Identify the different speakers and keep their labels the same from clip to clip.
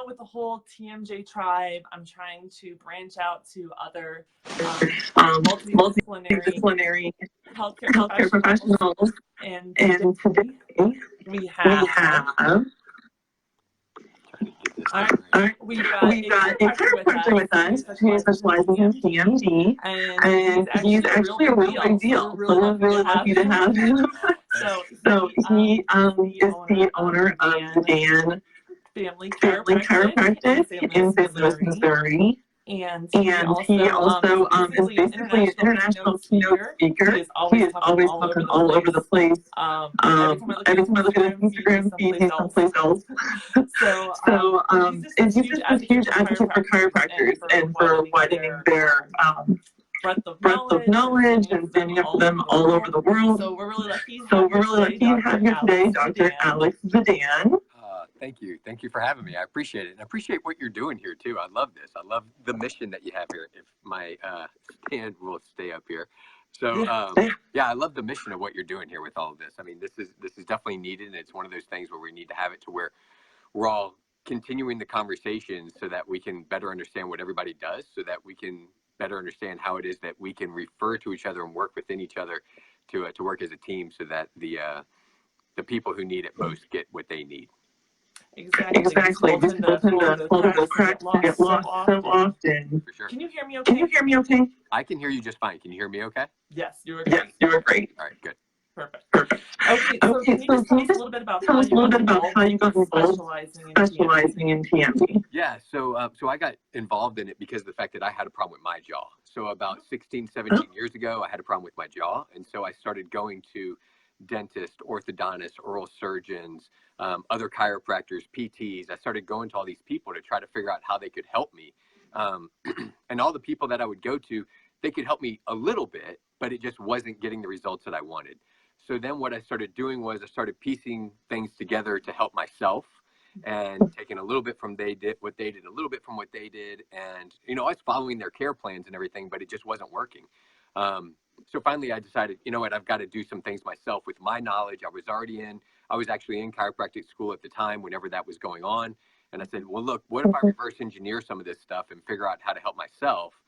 Speaker 1: with the whole TMJ tribe, I'm trying to branch out to other multidisciplinary healthcare professionals. And today we have we've got a chiropractor with us who specializes in TMJ, and he's actually a real big deal. So we're really lucky to have him. So he is the owner of Vidan Family Chiropractic in St. Louis, Missouri. And he also is basically an international keynote speaker. He is always talking all over the place. Every time I look at his Instagram feed, he's someplace else. So he's just a huge advocate for chiropractors and for widening their breadth of knowledge and standing up for them all over the world. So we're really lucky to have you today, Dr. Alex Vidan.
Speaker 2: Thank you. Thank you for having me. I appreciate it. And I appreciate what you're doing here too. I love this. I love the mission that you have here. If my stand will stay up here. So yeah, I love the mission of what you're doing here with all of this. I mean, this is definitely needed. And it's one of those things where we need to have it to where we're all continuing the conversation so that we can better understand what everybody does, so that we can better understand how it is that we can refer to each other and work within each other to work as a team, so that the people who need it most get what they need.
Speaker 1: Exactly. Because people tend to fall into the cracks and get lost so often.
Speaker 2: For sure.
Speaker 1: Can you hear me okay?
Speaker 2: I can hear you just fine. Can you hear me okay?
Speaker 1: Yes, you were great.
Speaker 2: All right, good.
Speaker 1: Perfect. Okay, so can you just tell us a little bit about how you got involved specializing in TMJ?
Speaker 2: Yeah, so I got involved in it because of the fact that I had a problem with my jaw. So about 16, 17 years ago, I had a problem with my jaw. And so I started going to dentists, orthodontists, oral surgeons, other chiropractors, PTs. I started going to all these people to try to figure out how they could help me. And all the people that I would go to, they could help me a little bit, but it just wasn't getting the results that I wanted. So then what I started doing was I started piecing things together to help myself, and taking a little bit from what they did, a little bit from what they did. And, I was following their care plans and everything, but it just wasn't working. So finally I decided, you know what, I've got to do some things myself with my knowledge. I was actually in chiropractic school at the time whenever that was going on. And I said, well, look, what if I reverse engineer some of this stuff and figure out how to help myself?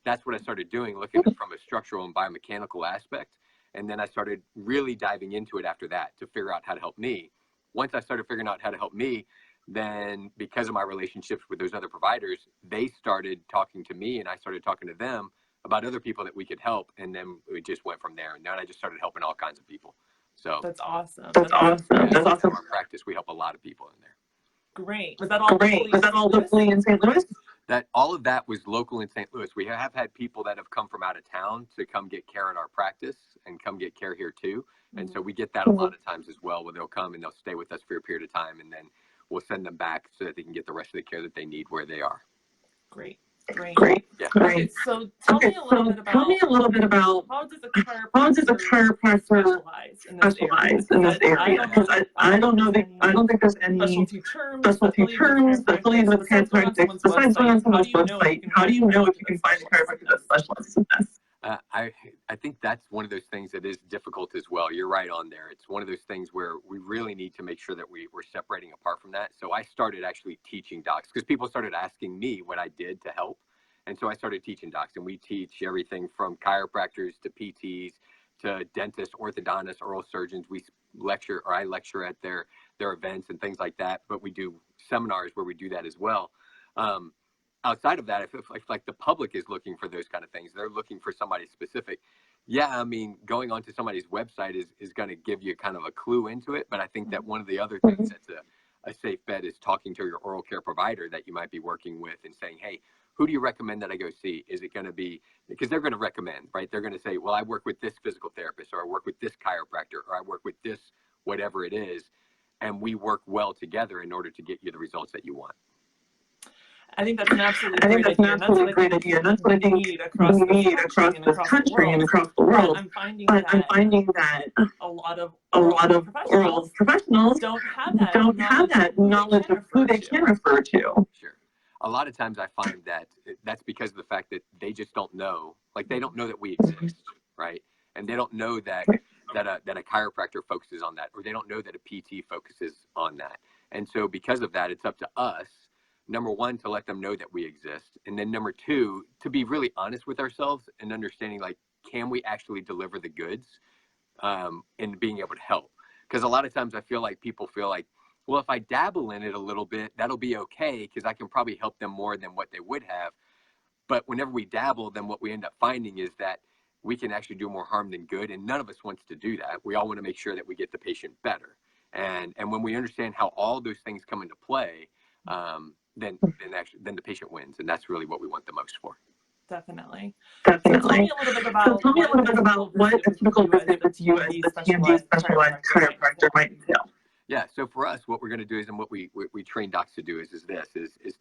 Speaker 2: That's what I started doing, looking at it from a structural and biomechanical aspect. And then I started really diving into it after that to figure out how to help me. Once I started figuring out how to help me, then because of my relationships with those other providers, they started talking to me and I started talking to them about other people that we could help. And then we just went from there. And then I just started helping all kinds of people. So
Speaker 1: that's awesome.
Speaker 2: That's awesome. In our practice, we help a lot of people in there.
Speaker 1: Great. Was that all locally in St. Louis?
Speaker 2: All of that was local in St. Louis. We have had people that have come from out of town to come get care at our practice and come get care here too. And so we get that a lot of times as well, where they'll come and they'll stay with us for a period of time, and then we'll send them back so that they can get the rest of the care that they need where they are.
Speaker 1: Great.
Speaker 2: Yeah.
Speaker 1: Okay, so tell me a little bit about how does a chiropractor specialize in this area? Because I don't think there's any specialty terms affiliated with chiropractic besides going on someone's website. How do you know if you can find a chiropractor that specializes in this?
Speaker 2: I think that's one of those things that is difficult as well. You're right on there. It's one of those things where we really need to make sure that we're separating apart from that. So I started actually teaching docs because people started asking me what I did to help. And so I started teaching docs, and we teach everything from chiropractors to PTs to dentists, orthodontists, oral surgeons. I lecture at their events and things like that, but we do seminars where we do that as well. Outside of that, I feel like the public is looking for those kind of things. They're looking for somebody specific. Yeah, I mean, going onto somebody's website is going to give you kind of a clue into it. But I think that one of the other things that's a safe bet is talking to your oral care provider that you might be working with and saying, hey, who do you recommend that I go see? Is it going to be, because they're going to recommend, right? They're going to say, well, I work with this physical therapist, or I work with this chiropractor, or I work with this, whatever it is. And we work well together in order to get you the results that you want.
Speaker 1: I think that's an absolutely great idea. That's what I think we need across this country and across the world. I'm finding that a lot of oral professionals don't have that knowledge of who they can refer to.
Speaker 2: Sure. A lot of times I find that that's because of the fact that they just don't know, like they don't know that we exist, right? And they don't know that a chiropractor focuses on that, or they don't know that a PT focuses on that. And so because of that, it's up to us number one, to let them know that we exist. And then number two, to be really honest with ourselves and understanding, like, can we actually deliver the goods, and being able to help? Because a lot of times I feel like people feel like, well, if I dabble in it a little bit, that'll be okay because I can probably help them more than what they would have. But whenever we dabble, then what we end up finding is that we can actually do more harm than good. And none of us wants to do that. We all want to make sure that we get the patient better. And when we understand how all those things come into play, then the patient wins. And that's really what we want the most for.
Speaker 1: Definitely.
Speaker 2: Definitely.
Speaker 1: So tell me a little bit about what a typical visit with you as the TMJ specialized chiropractor might entail.
Speaker 2: Yeah, so for us, what we're going to do is, and what we train docs to do is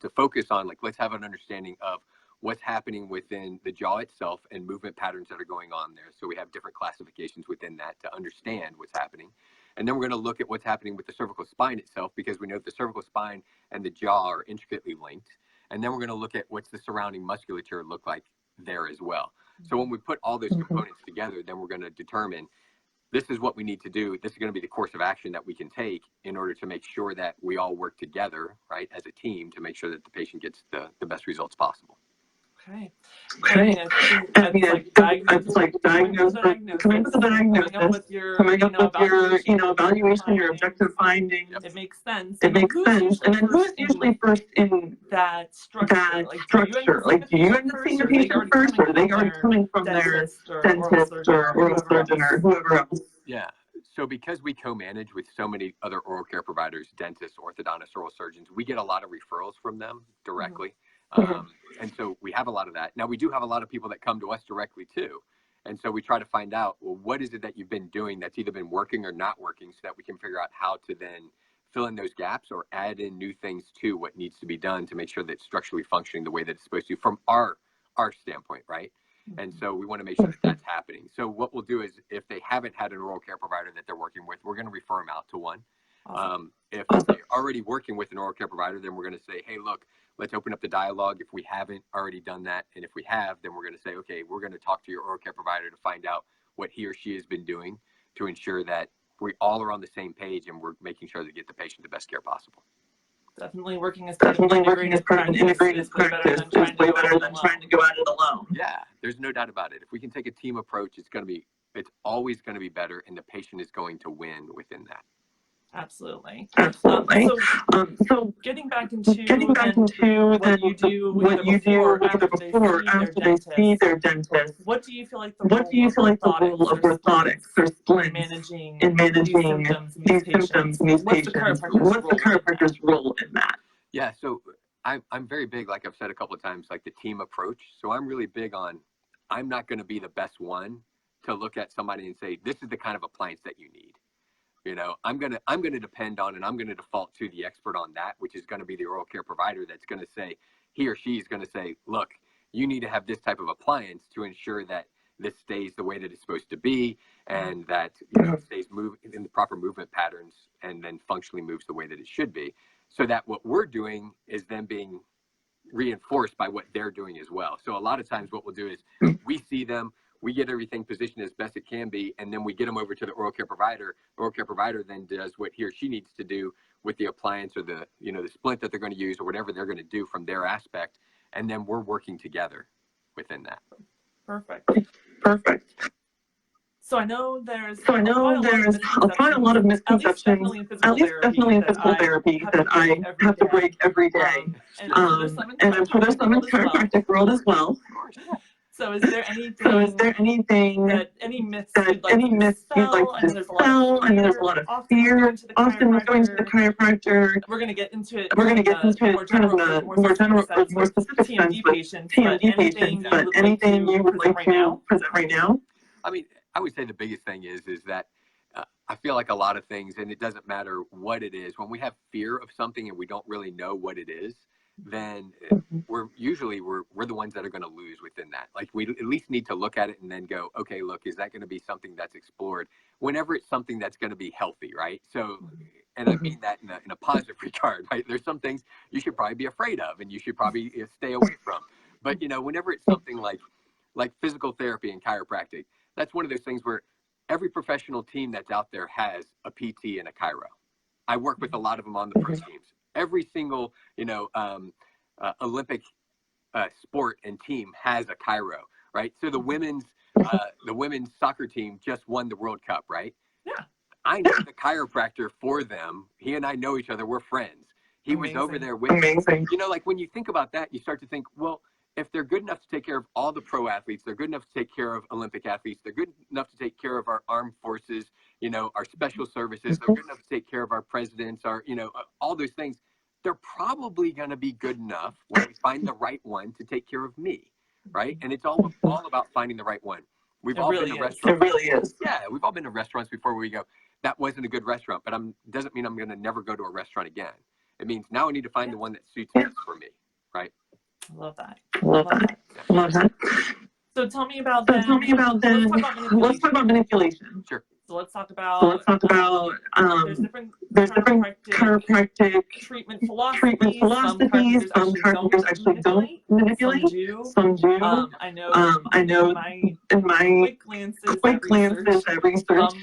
Speaker 2: to focus on, like, let's have an understanding of what's happening within the jaw itself and movement patterns that are going on there. So we have different classifications within that to understand what's happening. And then we're going to look at what's happening with the cervical spine itself, because we know the cervical spine and the jaw are intricately linked. And then we're going to look at what's the surrounding musculature look like there as well. So when we put all those components together, then we're going to determine, this is what we need to do. This is going to be the course of action that we can take in order to make sure that we all work together, right, as a team, to make sure that the patient gets the best results possible.
Speaker 1: Okay.
Speaker 2: I
Speaker 1: mean, it's like diagnosis, coming with the diagnosis, coming up with your evaluation, your objective findings.
Speaker 2: Yep.
Speaker 1: It makes sense. And then who's usually first in that structure? Like, do you end up seeing the patient first, or are they already coming from their dentist or oral surgeon or whoever else?
Speaker 2: Yeah. So because we co-manage with so many other oral care providers, dentists, orthodontists, oral surgeons, we get a lot of referrals from them directly. And so we have a lot of that. Now, we do have a lot of people that come to us directly too. And so we try to find out, well, what is it that you've been doing that's either been working or not working, so that we can figure out how to then fill in those gaps or add in new things to what needs to be done to make sure that it's structurally functioning the way that it's supposed to from our standpoint, right? And so we want to make sure that that's happening. So what we'll do is, if they haven't had an oral care provider that they're working with, we're going to refer them out to one. If they're already working with an oral care provider, then we're going to say, hey, look, let's open up the dialogue if we haven't already done that. And if we have, then we're going to say, okay, we're going to talk to your oral care provider to find out what he or she has been doing to ensure that we all are on the same page and we're making sure to get the patient the best care possible.
Speaker 1: Definitely working as part of an integrated practice is way better than trying to go at it alone.
Speaker 2: Yeah, there's no doubt about it. If we can take a team approach, it's always going to be better, and the patient is going to win within that.
Speaker 1: Absolutely.
Speaker 2: So
Speaker 1: getting back into
Speaker 2: what
Speaker 1: you do before after they see their dentist. What do you feel like the role of orthotics or splints in managing these symptoms in these patients? What's the chiropractor's role in that?
Speaker 2: Yeah, so I'm very big, like I've said a couple of times, like the team approach. So I'm really big on, I'm not going to be the best one to look at somebody and say, this is the kind of appliance that you need. You know, I'm gonna depend on, and I'm gonna default to the expert on that, which is going to be the oral care provider that's going to say, he or she is going to say, look, you need to have this type of appliance to ensure that this stays the way that it's supposed to be, and that it stays in the proper movement patterns, and then functionally moves the way that it should be, so that what we're doing is then being reinforced by what they're doing as well. So a lot of times what we'll do is we see them, we get everything positioned as best it can be, and then we get them over to the oral care provider. The oral care provider then does what he or she needs to do with the appliance or the splint that they're going to use or whatever they're going to do from their aspect, and then we're working together within that.
Speaker 1: Perfect. So I know there's quite a lot of misconceptions, at least definitely in physical therapy, that I have to break every day. And I'm sure there's some in the chiropractic world as well. So is there anything any myths you'd like to dispel? I mean, there's a lot of fear often going to the chiropractor. We're going to get into it kind of in a more general, more specific sense with TMD patients, but anything you would like to present right now?
Speaker 2: I mean, I would say the biggest thing is that I feel like a lot of things, and it doesn't matter what it is, when we have fear of something and we don't really know what it is, then we're the ones that are going to lose within that. Like, we at least need to look at it and then go, okay, look, is that going to be something that's explored whenever it's something that's going to be healthy, right? So, and I mean that in a positive regard, right? There's some things you should probably be afraid of and you should probably stay away from. But, whenever it's something like physical therapy and chiropractic, that's one of those things where every professional team that's out there has a PT and a chiro. I work with a lot of them on the pro teams. every single, Olympic sport and team has a chiro, right? So the women's soccer team just won the World Cup, right?
Speaker 1: Yeah.
Speaker 2: I know the chiropractor for them. He and I know each other. We're friends. He was over there with me. Like when you think about that, you start to think, well, if they're good enough to take care of all the pro athletes, they're good enough to take care of Olympic athletes, they're good enough to take care of our armed forces, our special services, they're good enough to take care of our presidents, all those things, they're probably going to be good enough when we find the right one to take care of me, right? And it's all about finding the right one. We've all been to restaurants.
Speaker 1: It really is.
Speaker 2: Yeah, we've all been to restaurants before where we go, that wasn't a good restaurant, but doesn't mean I'm going to never go to a restaurant again. It means now I need to find the one that suits best for me, right?
Speaker 1: I love that.
Speaker 2: Love
Speaker 1: that. So tell me about let's talk about manipulation.
Speaker 2: Sure.
Speaker 1: So let's talk about there's different chiropractic treatment philosophies. Some chiropractors actually don't manipulate. Some do. I know in my quick glances at research,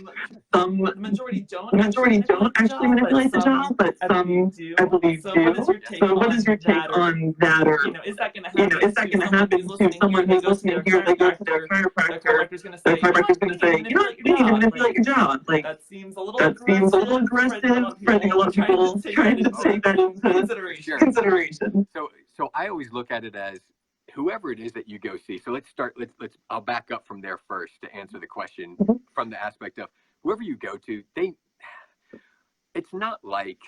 Speaker 1: the majority don't actually manipulate the jaw, but some I believe do. So what is your take on that? Or is that going to happen to someone who's listening here? They go to their chiropractor. The chiropractor's going to say, you need to manipulate your jaw. Like, that seems a little aggressive. I think a lot of people trying to take that into consideration.
Speaker 2: So I always look at it as whoever it is that you go see. So let's I'll back up from there first to answer the question from the aspect of whoever you go to, it's not like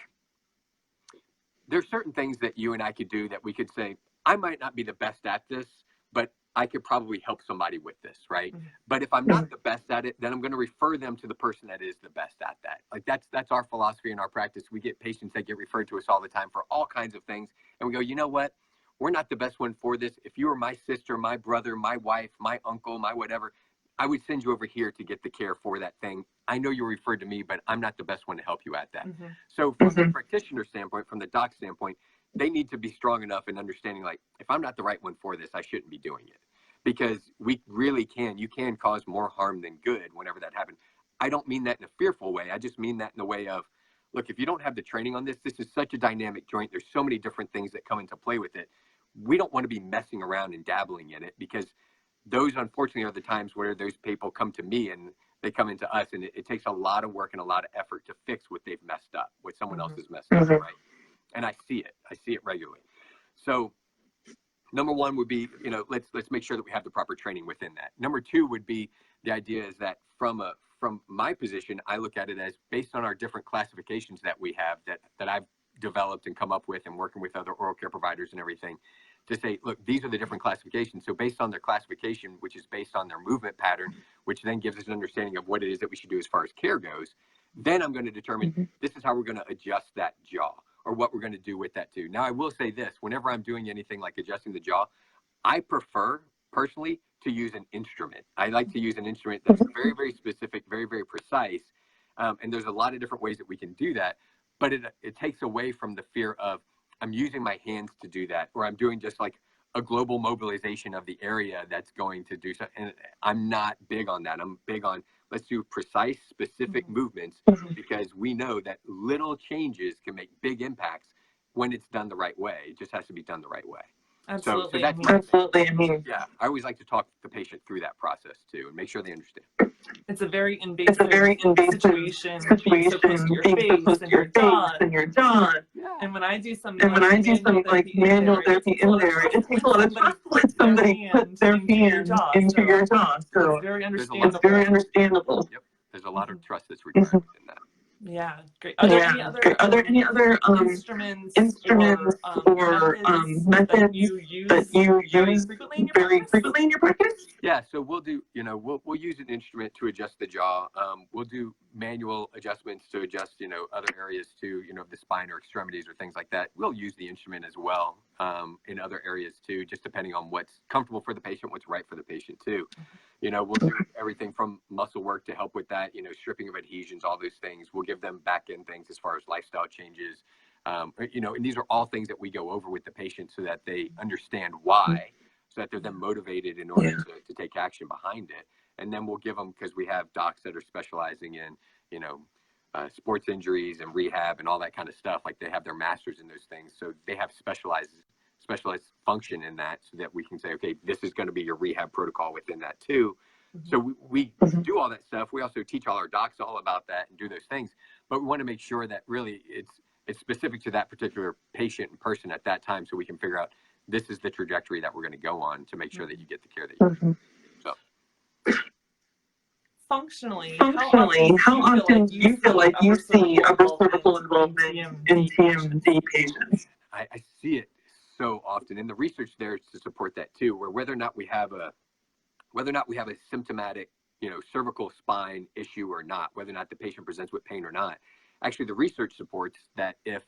Speaker 2: there's certain things that you and I could do that we could say, I might not be the best at this, but I could probably help somebody with this, right? But if I'm not the best at it, then I'm going to refer them to the person that is the best at that. Like that's our philosophy in our practice. We get patients that get referred to us all the time for all kinds of things. And we go, you know what? We're not the best one for this. If you were my sister, my brother, my wife, my uncle, my whatever, I would send you over here to get the care for that thing. I know you're referred to me, but I'm not the best one to help you at that. So from the practitioner standpoint, from the doc standpoint, they need to be strong enough in understanding, like, if I'm not the right one for this, I shouldn't be doing it. Because you can cause more harm than good whenever that happens. I don't mean that in a fearful way. I just mean that in the way of, look, if you don't have the training on this is such a dynamic joint. There's so many different things that come into play with it. We don't want to be messing around and dabbling in it, because those, unfortunately, are the times where those people come to me and they come into us, and it takes a lot of work and a lot of effort to fix what they've messed up, what someone else has messed up, right? And I see it regularly. So number one would be, let's make sure that we have the proper training within that. Number two would be, the idea is that from my position, I look at it as based on our different classifications that we have that I've developed and come up with and working with other oral care providers and everything, to say, look, these are the different classifications. So based on their classification, which is based on their movement pattern, which then gives us an understanding of what it is that we should do as far as care goes, then I'm going to determine this is how we're going to adjust that jaw, or what we're going to do with that too. Now, I will say this, whenever I'm doing anything like adjusting the jaw, I prefer personally to use an instrument. I like to use an instrument that's very, very specific, very, very precise. And there's a lot of different ways that we can do that, but it takes away from the fear of, I'm using my hands to do that, or I'm doing just like a global mobilization of the area that's going to do something. And I'm not big on that. I'm big on, let's do precise, specific movements, because we know that little changes can make big impacts when it's done the right way. It just has to be done the right way.
Speaker 1: Absolutely.
Speaker 2: So that's
Speaker 1: absolutely. I mean,
Speaker 2: yeah, I always like to talk the patient through that process too, and make sure they understand.
Speaker 1: It's a very invasive situation being so close to your face and your jaw. Yeah. And when I do some like manual therapy in there, it takes a lot of trust to let somebody put their hand into your jaw. So it's very understandable.
Speaker 2: Yep. There's a lot of trust that's required within that.
Speaker 1: Yeah, great. Are there any other instruments or methods that you use very frequently in your practice?
Speaker 2: Yeah, so we'll do, we'll use an instrument to adjust the jaw. We'll do manual adjustments to adjust, other areas too, the spine or extremities or things like that. We'll use the instrument as well in other areas too, just depending on what's comfortable for the patient, what's right for the patient too. We'll do everything from muscle work to help with that, stripping of adhesions, all those things. We'll give them back end things as far as lifestyle changes. And these are all things that we go over with the patient so that they understand why, so that they're then motivated in order to take action behind it. And then we'll give them, because we have docs that are specializing in, sports injuries and rehab and all that kind of stuff. Like they have their masters in those things. So they have specialized function in that, so that we can say, okay, this is going to be your rehab protocol within that too. So we do all that stuff. We also teach all our docs all about that and do those things. But we want to make sure that really it's specific to that particular patient and person at that time, so we can figure out this is the trajectory that we're going to go on to make sure that you get the care that you need. So
Speaker 1: functionally,
Speaker 2: how
Speaker 1: often do you feel like you see upper cervical involvement
Speaker 2: in TMD patients? I see it so often, and the research there is to support that too, where whether or not we have a symptomatic, cervical spine issue or not, whether or not the patient presents with pain or not, actually the research supports that if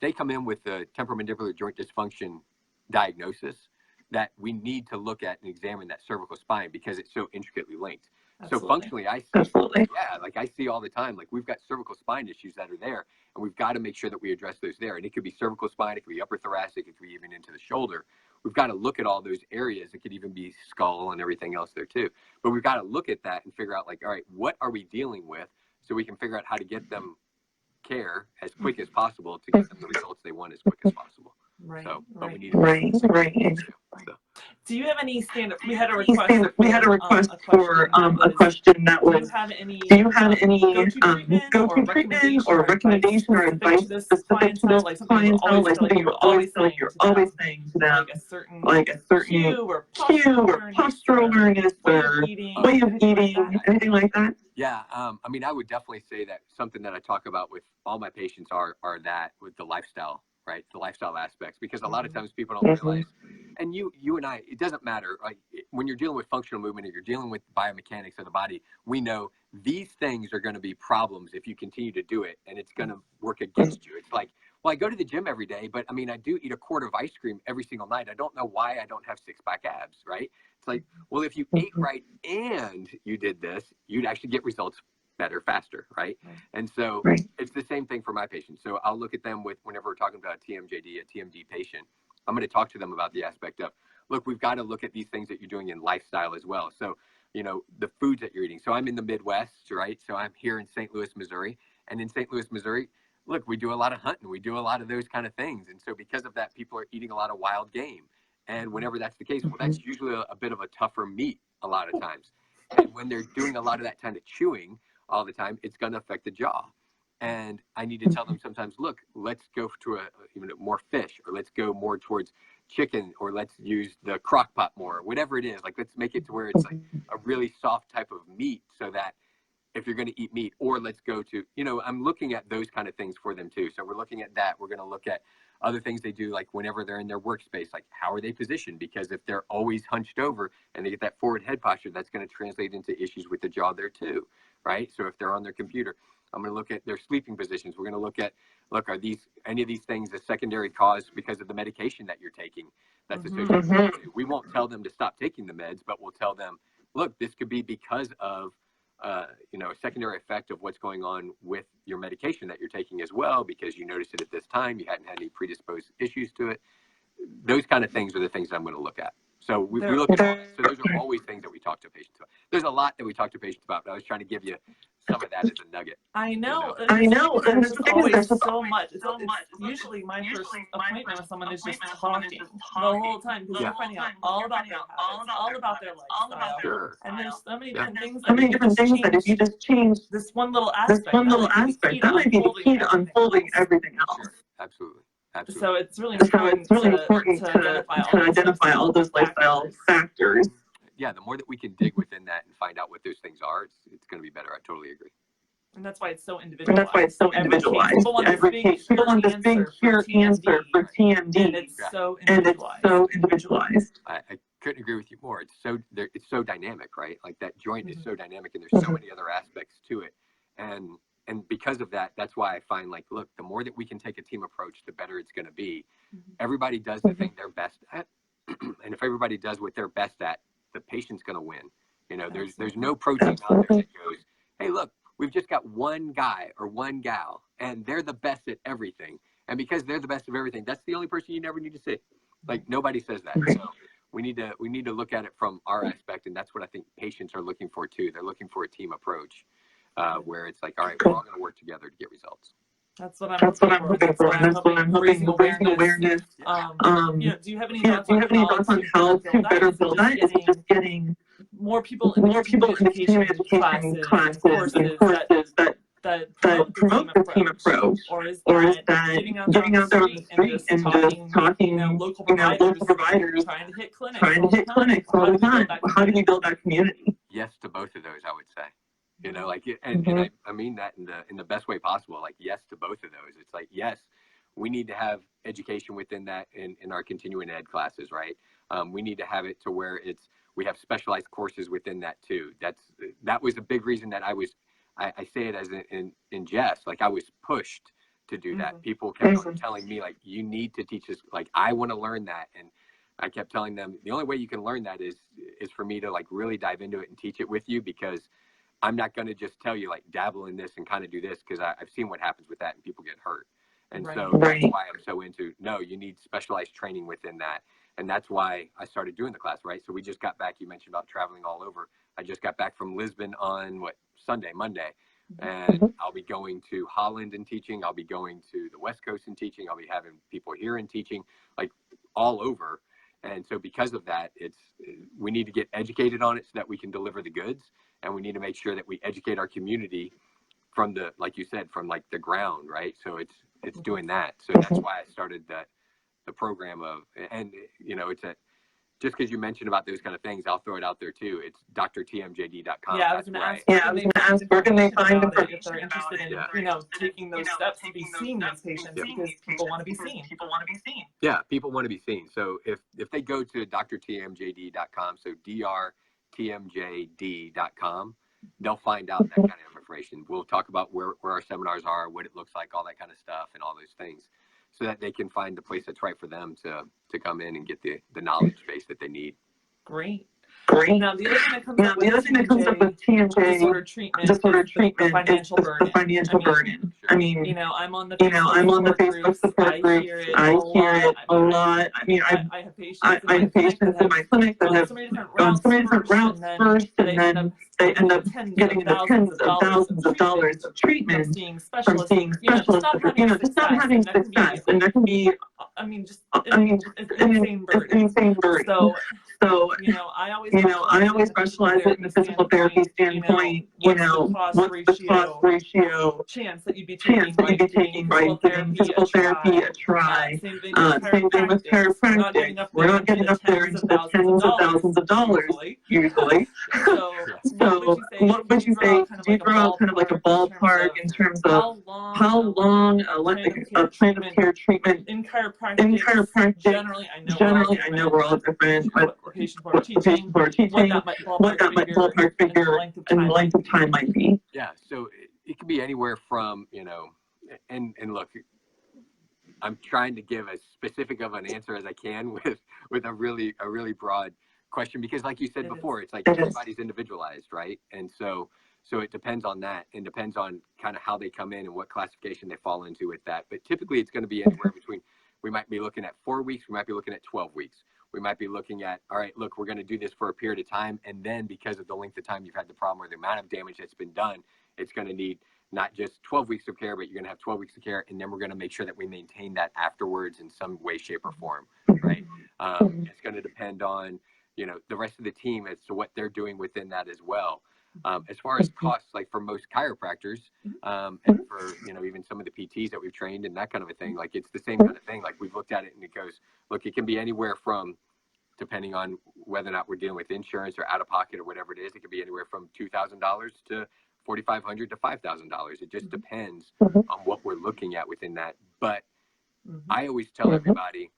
Speaker 2: they come in with a temporomandibular joint dysfunction diagnosis, that we need to look at and examine that cervical spine because it's so intricately linked.
Speaker 1: Absolutely.
Speaker 2: So functionally, I see, I see all the time, like we've got cervical spine issues that are there, and we've got to make sure that we address those there. And it could be cervical spine, it could be upper thoracic, it could be even into the shoulder. We've got to look at all those areas. It could even be skull and everything else there too. But we've got to look at that and figure out, like, all right, what are we dealing with, so we can figure out how to get them care as quick as possible to get them the results they want as quick as possible.
Speaker 1: Right.
Speaker 2: So, but we need
Speaker 1: Right.
Speaker 2: So.
Speaker 1: Do you have any stand-up? We had a
Speaker 2: request
Speaker 1: for
Speaker 2: a question that
Speaker 1: do
Speaker 2: was,
Speaker 1: you have any
Speaker 2: go-to treatment or recommendation or advice specific to this clientele? Like something you always feel like you're always saying to them, like a certain cue or posture awareness or way of eating, anything like that? Yeah, I mean, I would definitely say that something that I talk about with all my patients are that with the lifestyle, right? The lifestyle aspects, because a lot of times people don't realize, and you and I, it doesn't matter. Like when you're dealing with functional movement or you're dealing with biomechanics of the body, we know these things are going to be problems if you continue to do it, and it's going to work against you. It's like, well, I go to the gym every day, but I mean, I do eat a quart of ice cream every single night. I don't know why I don't have six-pack abs, right? It's like, well, if you ate right and you did this, you'd actually get results better, faster, right? And so it's the same thing for my patients. So I'll look at them with, whenever we're talking about a TMD patient, I'm going to talk to them about the aspect of, look, we've got to look at these things that you're doing in lifestyle as well. So, the foods that you're eating. So I'm in the Midwest, right? So I'm here in St. Louis, Missouri. And in St. Louis, Missouri, look, we do a lot of hunting. We do a lot of those kind of things. And so because of that, people are eating a lot of wild game. And whenever that's the case, well, that's usually a bit of a tougher meat a lot of times. And when they're doing a lot of that kind of chewing all the time, it's going to affect the jaw. And I need to tell them sometimes, look, let's go to even more fish, or let's go more towards chicken, or let's use the crock pot more, whatever it is. Like, let's make it to where it's like a really soft type of meat, so that if you're going to eat meat, or let's go to, I'm looking at those kind of things for them too. So we're looking at that. We're going to look at other things they do, like whenever they're in their workspace, like how are they positioned? Because if they're always hunched over and they get that forward head posture, that's going to translate into issues with the jaw there too, right? So if they're on their computer, I'm going to look at their sleeping positions. We're going to look at, are any of these things a secondary cause because of the medication that you're taking that's associated with it? We won't tell them to stop taking the meds, but we'll tell them, look, this could be because of a secondary effect of what's going on with your medication that you're taking as well, because you noticed it at this time, you hadn't had any predisposed issues to it. Those kind of things are the things I'm going to look at. So we look at all this. So those are always things that we talk to patients about. There's a lot that we talk to patients about, but I was trying to give you some of that as a nugget.
Speaker 1: I know.
Speaker 2: And
Speaker 1: there's just always so much. It's usually my first appointment with someone is just talking the whole time, because you're finding out all about their habits, all about their lifestyle.
Speaker 2: Sure.
Speaker 1: And there's so many different things
Speaker 2: that if you just change
Speaker 1: this one little aspect,
Speaker 2: that might be the key to unfolding everything else. Sure. Absolutely.
Speaker 1: So it's really important to identify all those lifestyle factors.
Speaker 2: Yeah, the more that we can dig within that and find out what those things are, it's going to be better. I totally agree.
Speaker 1: And that's why it's so individualized. People want this big, pure answer for TMD, and it's so individualized.
Speaker 2: I couldn't agree with you more. It's so dynamic, right? Like that joint is so dynamic, and there's so many other aspects to it. And because of that, that's why I find, like, look, the more that we can take a team approach, the better it's going to be. Everybody does the thing they're best at. And if everybody does what they're best at, the patient's going to win. There's no protein out there that goes, hey, look, we've just got one guy or one gal, and they're the best at everything. And because they're the best of everything, that's the only person you never need to see. Like, nobody says that. So we need to look at it from our aspect, and that's what I think patients are looking for too. They're looking for a team approach. where it's like, all right, we're all going to work together to get results.
Speaker 1: That's what I'm hoping for. And that's what I'm hoping, raising awareness. Do you have any thoughts on how to better build that? Is it just getting more people in continuing education classes and courses that promote the team approach? Or is that getting out there on the street and just talking, local providers trying to hit clinics
Speaker 2: all the time? How do we build that community? Yes to both of those, I would say. And I mean that in the best way possible. Like, yes to both of those. It's like, yes, we need to have education within that in our continuing ed classes, right? We need to have it to where we have specialized courses within that too. That was a big reason that I say it as in jest, like I was pushed to do that. People kept on telling me, like, you need to teach this. Like, I want to learn that. And I kept telling them the only way you can learn that is for me to like really dive into it and teach it with you, because I'm not going to just tell you like dabble in this and kind of do this, because I've seen what happens with that and people get hurt. And so that's why I'm so into, no, you need specialized training within that. And that's why I started doing the class, right? So we just got back, you mentioned about traveling all over. I just got back from Lisbon on Monday. And I'll be going to Holland and teaching. I'll be going to the West Coast and teaching. I'll be having people here and teaching, like all over. And so because of that, we need to get educated on it so that we can deliver the goods. And we need to make sure that we educate our community from like you said, from like the ground, right? So it's doing that. So that's why I started the program and it's just because you mentioned about those kind of things, I'll throw it out there too. It's theTMJD.com.
Speaker 1: Yeah, I was going to ask, where can they find information if they're interested in, taking those steps to be seeing these patients, because people want to be seen.
Speaker 2: Yeah, people want to be seen. So if they go to theTMJD.com, so drTMJD.com, they'll find out that kind of information. We'll talk about where our seminars are, what it looks like, all that kind of stuff, and all those things, so that they can find the place that's right for them to come in and get the knowledge base that they need.
Speaker 1: Great. Now, the other thing that comes up with TMJ disorder treatment is the financial burden. I mean, I'm on the Facebook support groups. I hear it a lot. I mean, I have patients in my clinic that have gone so many different routes first, and then they end up getting into tens of thousands of dollars of treatment from seeing specialists, just not having success. And that can be, it's an insane burden. So, I always specialize it in the physical therapy standpoint. What's the cost ratio chance that you'd be taking by giving physical therapy a try? Same thing with chiropractic. We're not getting up there into the tens of thousands of dollars usually. So what would you say? Do you throw out kind of like a ballpark in terms of how long a plan of care treatment in chiropractic? Generally, I know we're all different, but the patients who are teaching, what that ballpark figure and length of time might be.
Speaker 2: Yeah, so it can be anywhere from, and look, I'm trying to give as specific of an answer as I can with a really broad question, because like you said before, it's like everybody's individualized, right? And so it depends on that, and depends on kind of how they come in and what classification they fall into with that. But typically it's going to be anywhere between, we might be looking at 4 weeks, we might be looking at 12 weeks. We might be looking at, all right, look, we're going to do this for a period of time. And then because of the length of time you've had the problem or the amount of damage that's been done, it's going to need not just 12 weeks of care, but you're going to have 12 weeks of care. And then we're going to make sure that we maintain that afterwards in some way, shape, or form, right? It's going to depend on, the rest of the team as to what they're doing within that as well. As far as costs, like for most chiropractors, and for, even some of the PTs that we've trained and that kind of a thing, like it's the same kind of thing. Like we've looked at it and it goes, look, it can be anywhere from, depending on whether or not we're dealing with insurance or out of pocket or whatever it is, it could be anywhere from $2,000 to $4,500 to $5,000. It just depends on what we're looking at within that. But I always tell everybody,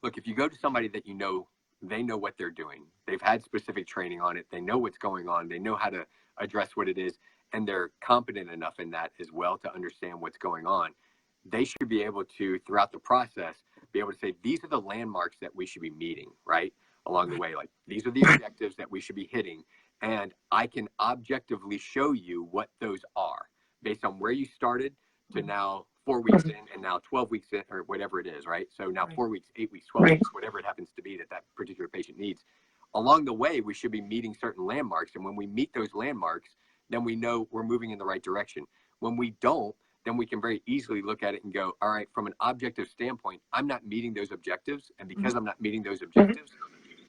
Speaker 2: look, if you go to somebody that they know what they're doing. They've had specific training on it. They know what's going on. They know how to address what it is. And they're competent enough in that as well to understand what's going on. They should be able to, throughout the process, be able to say, these are the landmarks that we should be meeting, right? Along the way, like these are the objectives that we should be hitting. And I can objectively show you what those are based on where you started to now 4 weeks in, and now 12 weeks in, or whatever it is, right? So now 4 weeks, 8 weeks, 12 weeks, whatever it happens to be that particular patient needs. Along the way, we should be meeting certain landmarks. And when we meet those landmarks, then we know we're moving in the right direction. When we don't, then we can very easily look at it and go, all right, from an objective standpoint, I'm not meeting those objectives. And because I'm not meeting those objectives,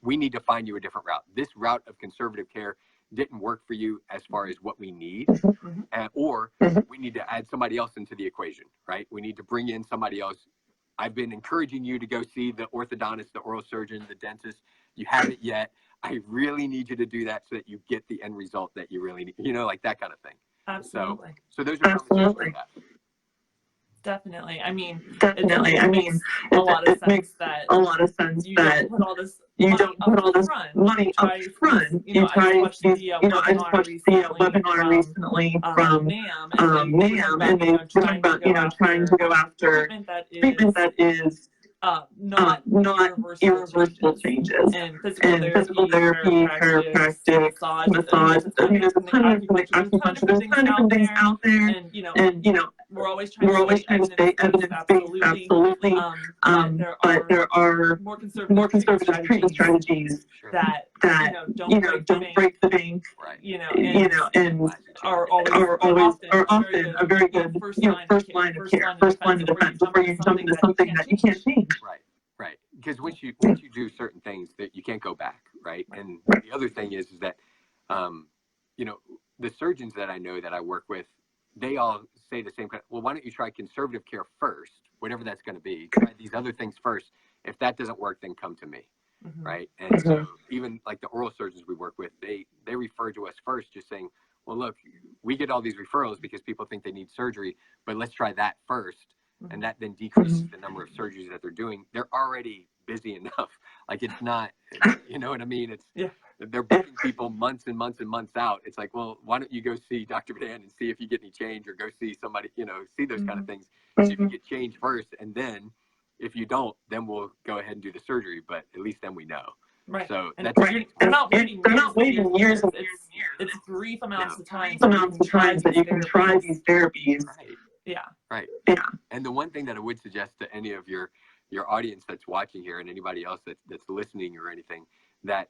Speaker 2: we need to find you a different route. This route of conservative care didn't work for you as far as what we need, or we need to add somebody else into the equation, right? We need to bring in somebody else. I've been encouraging you to go see the orthodontist, the oral surgeon, the dentist. You haven't yet. I really need you to do that so that you get the end result that you really need, you know, like that kind of thing.
Speaker 1: Absolutely.
Speaker 2: So those are probably that.
Speaker 1: Definitely. I mean,
Speaker 2: it
Speaker 1: makes a lot of sense that you don't put all this money up front. You know, I just watched the webinar recently from NAM, and they were talking about, trying to go after treatment that is not irreversible changes. And physical therapy, chiropractic, massage. I mean, there's a ton of different things out there. And, you know, we're always trying to stay evidence-based, absolutely. But there are more conservative treatment strategies that don't break the bank, and are often a very good first line of care, first line of defense before you jump into something that you can't change.
Speaker 2: Right. Because once you do certain things, that you can't go back, right? And the other thing is that, you know, the surgeons that I know that I work with, they all say the same kind. Well, why don't you try conservative care first, whatever that's going to be? Try these other things first. If that doesn't work, then come to me, right? And so even like the oral surgeons we work with, they refer to us first, just saying, well, look, we get all these referrals because people think they need surgery, but let's try that first. And that then decreases the number of surgeries that they're doing. They're already busy enough. Like, it's not, you know what I mean? It's they're booking people months and months and months out. It's like, well, why don't you go see Dr. Vidan and see if you get any change, or go see somebody, you know, see those kind of things. See if you get change first, and then if you don't, then we'll go ahead and do the surgery. But at least then we know. Right. So
Speaker 1: and that's they're not waiting years and years. It's brief amounts of time that you can try these therapies.
Speaker 2: Right. And the one thing that I would suggest to any of your audience that's watching here, and anybody else that's listening or anything, that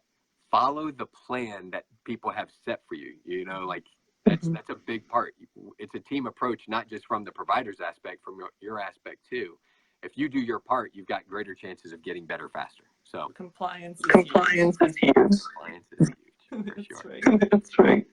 Speaker 2: follow the plan that people have set for you. You know, like that's a big part. It's a team approach, not just from the provider's aspect, from your aspect too. If you do your part, you've got greater chances of getting better faster. So
Speaker 1: compliance
Speaker 2: is huge.
Speaker 1: Compliance is huge.
Speaker 2: For sure.
Speaker 1: That's right.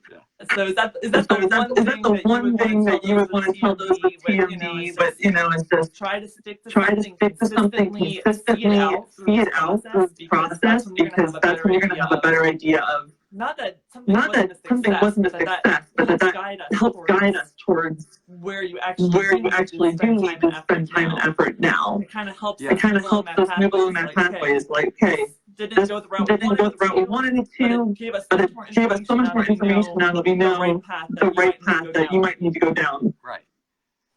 Speaker 1: So is that the one thing that you would want to tell those with TMD? But it's just try to stick to something consistently, see it out through the process, because that's when you're going to have a better idea of not that something wasn't a success, but that helps guide us towards where you actually do need to spend time and effort now. It kind of helps us move along that pathway. It's like, okay, didn't go the route we wanted it to, but it gave us so much more information now that we know the right path that you might need to go down.
Speaker 2: Right.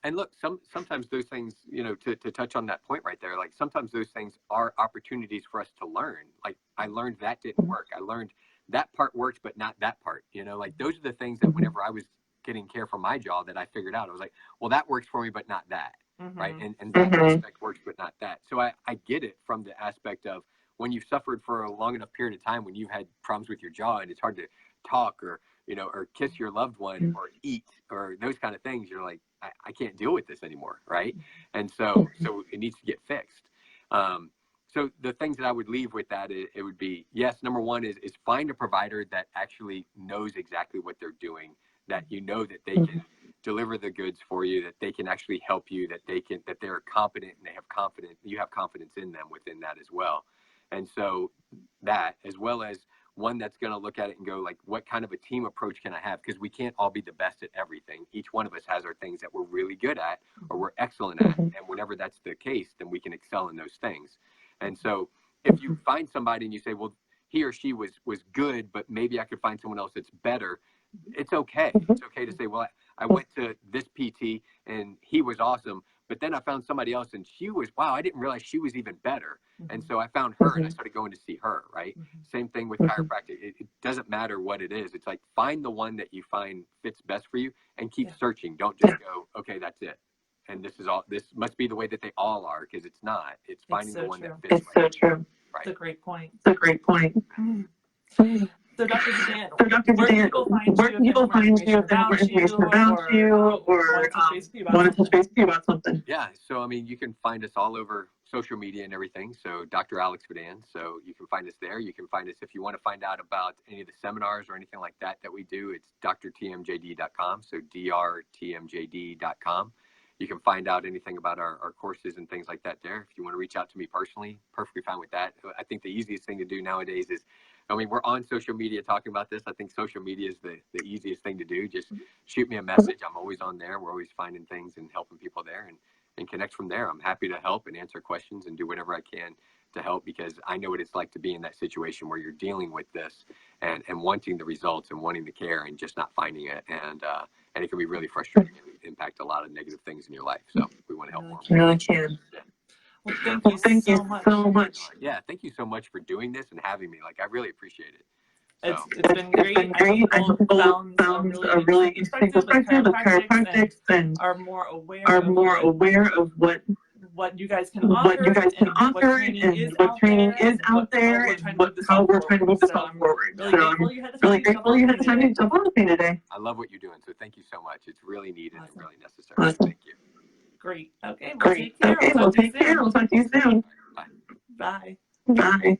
Speaker 2: And look, sometimes those things, you know, to touch on that point right there, like sometimes those things are opportunities for us to learn. Like, I learned that didn't work. I learned that part worked, but not that part. You know, like those are the things that whenever I was getting care for my jaw that I figured out, I was like, well, that works for me, but not that. Right. And that aspect works, but not that. So I get it from the aspect of when you've suffered for a long enough period of time, when you've had problems with your jaw and it's hard to talk, or, you know, or kiss your loved one, or eat, or those kind of things, you're like, I can't deal with this anymore. Right. And so it needs to get fixed. So the things that I would leave with that, it would be, yes, number one is find a provider that actually knows exactly what they're doing, that you know that they can deliver the goods for you, that they can actually help you, that they're competent, and you have confidence in them within that as well. And so that, as well as one that's going to look at it and go, like, what kind of a team approach can I have? Because we can't all be the best at everything. Each one of us has our things that we're really good at, or we're excellent at. And whenever that's the case, then we can excel in those things. And so if you find somebody and you say, well, he or she was good, but maybe I could find someone else that's better, it's okay. It's okay to say, well, I went to this PT and he was awesome, but then I found somebody else and she was, wow, I didn't realize she was even better. And so I found her and I started going to see her, right? Same thing with chiropractic. It doesn't matter what it is. It's like, find the one that you find fits best for you and keep searching. Don't just go, okay, that's it. And this must be the way that they all are, because it's not. It's finding the one that fits.
Speaker 1: It's so true.
Speaker 2: Right.
Speaker 1: It's a great point.
Speaker 2: It's a great point.
Speaker 1: So Dr. Vidan,
Speaker 3: where can people find you if they have more information about you or want to touch base with you about something?
Speaker 2: Yeah, so I mean, you can find us all over social media and everything. So Dr. Alex Vidan, so you can find us there. You can find us if you want to find out about any of the seminars or anything like that we do. It's drtmjd.com, so drtmjd.com. You can find out anything about our courses and things like that there. If you want to reach out to me personally, perfectly fine with that. I think the easiest thing to do nowadays is, I mean, we're on social media talking about this. I think social media is the easiest thing to do. Just shoot me a message. I'm always on there. We're always finding things and helping people there and connect from there. I'm happy to help and answer questions and do whatever I can to help, because I know what it's like to be in that situation where you're dealing with this and wanting the results and wanting the care and just not finding it. And it can be really frustrating and impact a lot of negative things in your life. So we want to help more.
Speaker 3: Really can.
Speaker 2: Yeah.
Speaker 1: Well, thank you
Speaker 3: so much.
Speaker 2: Yeah, thank you so much for doing this and having me. Like, I really appreciate it. So.
Speaker 1: It's been great. I hope people found a really interesting perspective with chiropractics and
Speaker 3: are more aware of
Speaker 1: what you guys can offer and what training is out there and how we're trying to move this all forward. So I'm really grateful you had the time to jump on with me today.
Speaker 2: I love what you're doing, so thank you so much. It's really needed and really necessary.
Speaker 3: Awesome.
Speaker 2: Thank you.
Speaker 1: Great. Okay,
Speaker 3: We'll take care. We'll talk to you soon.
Speaker 2: Bye.
Speaker 1: Bye.
Speaker 3: Bye.